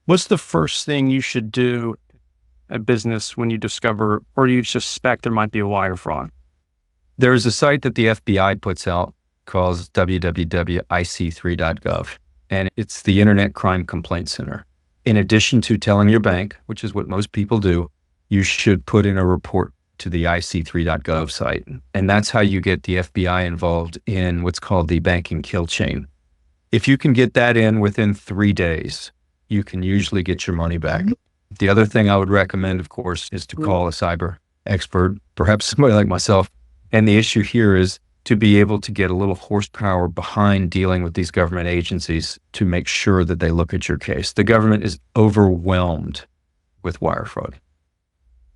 What's the first thing you should do at business when you discover or you suspect there might be a wire fraud? There's a site that the FBI puts out called www.ic3.gov, and it's the Internet Crime Complaint Center. In addition to telling your bank, which is what most people do, you should put in a report to the ic3.gov site. And that's how you get the FBI involved in what's called the banking kill chain. If you can get that in within 3 days, you can usually get your money back. The other thing I would recommend, of course, is to call a cyber expert, perhaps somebody like myself. And the issue here is to be able to get a little horsepower behind dealing with these government agencies to make sure that they look at your case. The government is overwhelmed with wire fraud.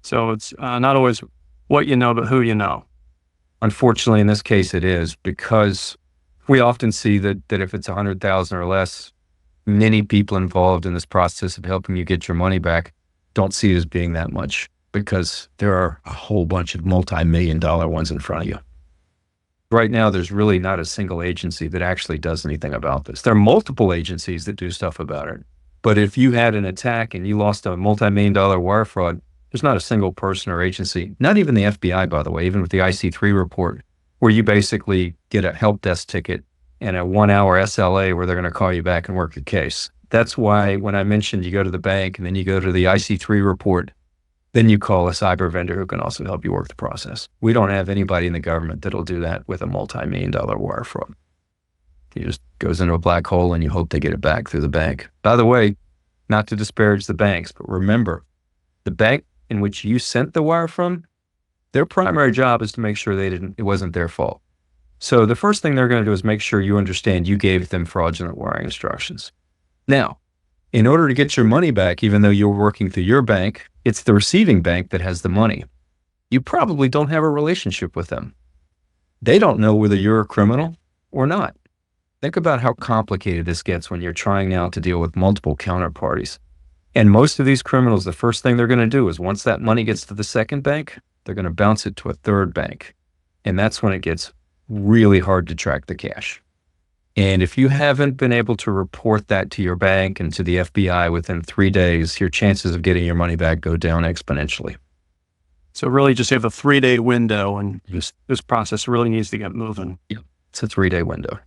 So it's not always what you know, but who you know. Unfortunately, in this case, it is, because we often see that if it's 100,000 or less, many people involved in this process of helping you get your money back don't see it as being that much, because there are a whole bunch of multi-million-dollar ones in front of you. Right now, there's really not a single agency that actually does anything about this. There are multiple agencies that do stuff about it. But if you had an attack and you lost a multi-million-dollar wire fraud, there's not a single person or agency, not even the FBI, by the way, even with the IC3 report, where you basically get a help desk ticket and a 1-hour SLA where they're going to call you back and work your case. That's why when I mentioned you go to the bank and then you go to the IC3 report, then you call a cyber vendor who can also help you work the process. We don't have anybody in the government that'll do that with a multi-million-dollar wire fraud. It just goes into a black hole and you hope they get it back through the bank. By the way, not to disparage the banks, but remember, the bank in which you sent the wire from, their primary job is to make sure it wasn't their fault. So the first thing they're going to do is make sure you understand you gave them fraudulent wiring instructions. Now, in order to get your money back, even though you're working through your bank, it's the receiving bank that has the money. You probably don't have a relationship with them. They don't know whether you're a criminal or not. Think about how complicated this gets when you're trying now to deal with multiple counterparties. And most of these criminals, the first thing they're going to do is once that money gets to the second bank, they're going to bounce it to a third bank. And that's when it gets really hard to track the cash. And if you haven't been able to report that to your bank and to the FBI within 3 days, your chances of getting your money back go down exponentially. So really just have a 3-day window, and this process really needs to get moving. Yep. It's a 3-day window.